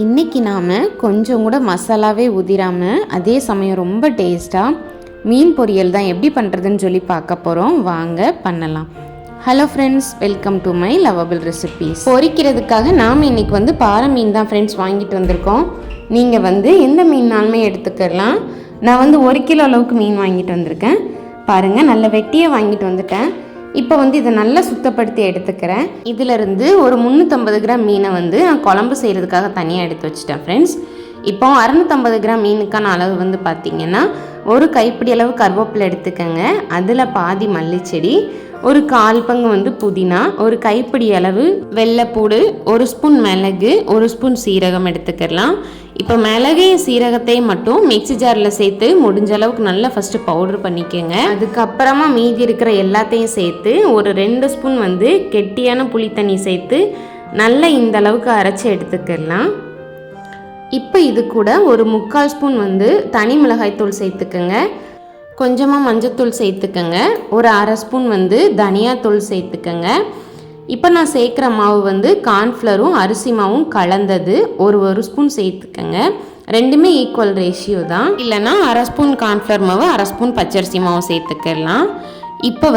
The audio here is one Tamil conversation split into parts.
இன்றைக்கி நாம் கொஞ்சம் கூட மசாலாவே ஊதிராமல் அதே சமயம் ரொம்ப டேஸ்ட்டாக மீன் பொரியல் தான் எப்படி பண்ணுறதுன்னு சொல்லி பார்க்க போகிறோம். வாங்க பண்ணலாம். Hello friends, welcome to my lovable recipes. பொரிக்கிறதுக்காக நாம் இன்றைக்கி பாறை மீன் தான் ஃப்ரெண்ட்ஸ் வாங்கிட்டு வந்திருக்கோம். நீங்கள் எந்த மீன்னாலுமே எடுத்துக்கலாம். நான் 1 கிலோ அளவுக்கு மீன் வாங்கிட்டு வந்திருக்கேன். பாருங்கள், நல்ல வெட்டியை வாங்கிட்டு வந்துட்டேன். இப்போ இதை நல்லா சுத்தப்படுத்தி எடுத்துக்கிறேன். இதிலிருந்து ஒரு 350 கிராம் மீனை நான் குழம்பு செய்கிறதுக்காக தனியாக எடுத்து வச்சுட்டேன் ஃப்ரெண்ட்ஸ். இப்போ 650 கிராம் மீனுக்கான அளவு பார்த்திங்கன்னா ஒரு கைப்பிடி அளவு கருவேப்பிலை எடுத்துக்கோங்க. அதில் பாதி மல்லிச்செடி, ஒரு 1/4 பங்கு புதினா, ஒரு கைப்பிடி அளவு வெள்ளைப்பூடு, 1 ஸ்பூன் மிளகு, 1 ஸ்பூன் சீரகம் எடுத்துக்கலாம். இப்போ மிளகையும் சீரகத்தையும் மட்டும் மிக்ஸி ஜாரில் சேர்த்து முடிஞ்ச அளவுக்கு நல்லா ஃபஸ்ட்டு பவுடர் பண்ணிக்கோங்க. அதுக்கப்புறமா மீதி இருக்கிற எல்லாத்தையும் சேர்த்து ஒரு 2 ஸ்பூன் கெட்டியான புளி தண்ணி சேர்த்து நல்லா இந்த அளவுக்கு அரைச்சி எடுத்துக்கலாம். இப்போ இது கூட ஒரு 3/4 ஸ்பூன் தனி மிளகாய்த்தூள் சேர்த்துக்கோங்க. கொஞ்சமாக மஞ்சத்தூள் சேர்த்துக்கோங்க. ஒரு 1/2 ஸ்பூன் தனியாத்தூள் சேர்த்துக்கோங்க. இப்போ நான் சேர்க்குற மாவு கார்ன்ஃப்ளவரும் அரிசி மாவும் கலந்தது ஒரு ஸ்பூன் சேர்த்துக்கோங்க. ரெண்டுமே ஈக்குவல் ரேஷியோ தான். இல்லைனா 1/2 ஸ்பூன் கார்ன்ஃப்ளவர் மாவு, 1/2 ஸ்பூன் பச்சரிசி மாவு சேர்த்துக்கலாம். இப்போ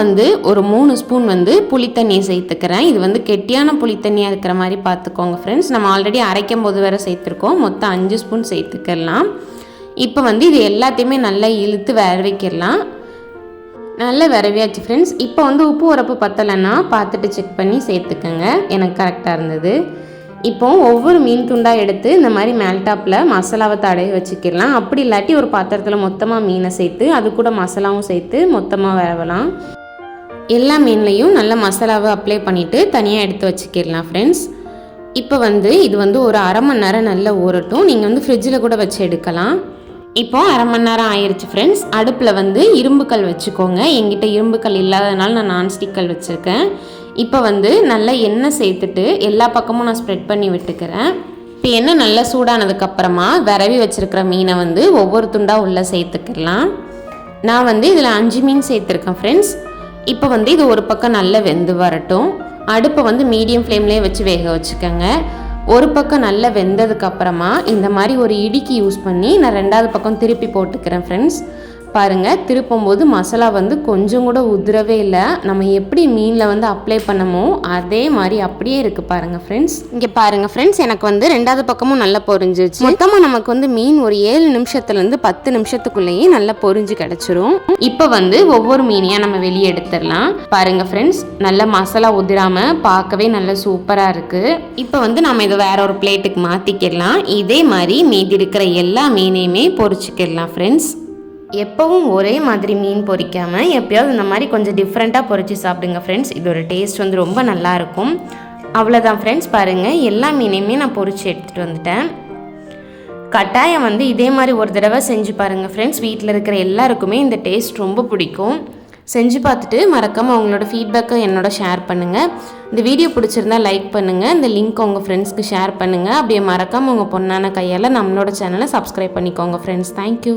ஒரு 3 ஸ்பூன் புளித்தண்ணியை சேர்த்துக்கிறேன். இது கெட்டியான புளித்தண்ணியாக இருக்கிற மாதிரி பார்த்துக்கோங்க ஃப்ரெண்ட்ஸ். நம்ம ஆல்ரெடி அரைக்கும் போது வேறு சேர்த்துருக்கோம். மொத்தம் 5 ஸ்பூன் சேர்த்துக்கலாம். இப்போ இது எல்லாத்தையுமே நல்லா இழுத்து வேற வைக்கலாம். நல்லா விரவியாச்சு ஃப்ரெண்ட்ஸ். இப்போ உப்பு உரப்பு பத்தலைன்னா பார்த்துட்டு செக் பண்ணி சேர்த்துக்கோங்க. எனக்கு கரெக்டாக இருந்தது. இப்போ ஒவ்வொரு மீன் துண்டாக எடுத்து இந்த மாதிரி மேல்டாப்பில் மசாலாவை தடவி வச்சுக்கலாம். அப்படி இல்லாட்டி ஒரு பாத்திரத்தில் மொத்தமாக மீனை சேர்த்து அது கூட மசாலாவும் சேர்த்து மொத்தமாக விரவலாம். எல்லா மீன்லேயும் நல்ல மசாலாவை அப்ளை பண்ணிவிட்டு தனியாக எடுத்து வச்சுக்கிடலாம் ஃப்ரெண்ட்ஸ். இப்போ இது ஒரு 1/2 மணி நேரம் நல்லா ஊறட்டும். நீங்கள் ஃப்ரிட்ஜில் கூட வச்சு எடுக்கலாம். இப்போ 1/2 மணி நேரம் ஆயிடுச்சு ஃப்ரெண்ட்ஸ். அடுப்பில் இரும்புக்கல் வச்சுக்கோங்க. என்கிட்ட இரும்புக்கல் இல்லாதனால நான் நான்ஸ்டிக் கல் வச்சுருக்கேன். இப்போ நல்லா எண்ணெய் சேர்த்துட்டு எல்லா பக்கமும் நான் ஸ்ப்ரெட் பண்ணி விட்டுக்கிறேன். இப்போ எண்ணெய் நல்லா சூடானதுக்கப்புறமா விரவி வச்சுருக்கிற மீனை ஒவ்வொரு துண்டாக உள்ளே சேர்த்துக்கலாம். நான் இதில் 5 மீன் சேர்த்துருக்கேன் ஃப்ரெண்ட்ஸ். இப்போ இது ஒரு பக்கம் நல்லா வெந்து வரட்டும். அடுப்பை மீடியம் ஃப்ளேம்லேயே வச்சு வேக வச்சுக்கோங்க. ஒரு பக்கம் நல்லா வெந்ததுக்கப்புறமா இந்த மாதிரி ஒரு இடிக்கு யூஸ் பண்ணி நான் 2வது பக்கம் திருப்பி போட்டுக்கிறேன் ஃப்ரெண்ட்ஸ். பாருங்கள், திருப்பும்போது மசாலா கொஞ்சம் கூட உதிரவே இல்லை. நம்ம எப்படி மீனில் அப்ளை பண்ணமோ அதே மாதிரி அப்படியே இருக்குது பாருங்கள் ஃப்ரெண்ட்ஸ். இங்கே பாருங்கள் ஃப்ரெண்ட்ஸ், எனக்கு 2வது பக்கமும் நல்லா பொரிஞ்சிருச்சு. மொத்தமாக நமக்கு மீன் ஒரு 7 நிமிஷத்துலேருந்து 10 நிமிஷத்துக்குள்ளேயே நல்லா பொரிஞ்சு கிடச்சிரும். இப்போ ஒவ்வொரு மீனையாக நம்ம வெளியே எடுத்துடலாம். பாருங்கள் ஃப்ரெண்ட்ஸ், நல்லா மசாலா உதிராமல் பார்க்கவே நல்லா சூப்பராக இருக்குது. இப்போ நம்ம இதை வேற ஒரு பிளேட்டுக்கு மாற்றிக்கிடலாம். இதே மாதிரி மீதி இருக்கிற எல்லா மீனையுமே பொரிச்சுக்கிடலாம் ஃப்ரெண்ட்ஸ். எப்பவும் ஒரே மாதிரி மீன் பொரிக்காமல் எப்பயாவது இந்த மாதிரி கொஞ்சம் டிஃப்ரெண்ட்டாக பொரிச்சு சாப்பிடுங்க ஃப்ரெண்ட்ஸ். இதோட டேஸ்ட் ரொம்ப நல்லாயிருக்கும். அவ்வளோதான் ஃப்ரெண்ட்ஸ். பாருங்கள், எல்லா மீனையுமே நான் பொரிச்சு எடுத்துகிட்டு வந்துட்டேன். கட்டாயம் இதே மாதிரி ஒரு தடவை செஞ்சு பாருங்கள் ஃப்ரெண்ட்ஸ். வீட்டில் இருக்கிற எல்லாருக்குமே இந்த டேஸ்ட் ரொம்ப பிடிக்கும். செஞ்சு பார்த்துட்டு மறக்காமல் உங்களோட ஃபீட்பேக்கை என்னோட ஷேர் பண்ணுங்கள். இந்த வீடியோ பிடிச்சிருந்தா லைக் பண்ணுங்கள். இந்த லிங்க் உங்கள் ஃப்ரெண்ட்ஸ்க்கு ஷேர் பண்ணுங்கள். அப்படியே மறக்காமல் உங்கள் பொண்ணான கையால் நம்மளோட சேனலை சப்ஸ்கிரைப் பண்ணிக்கோங்க ஃப்ரெண்ட்ஸ். தேங்க்யூ.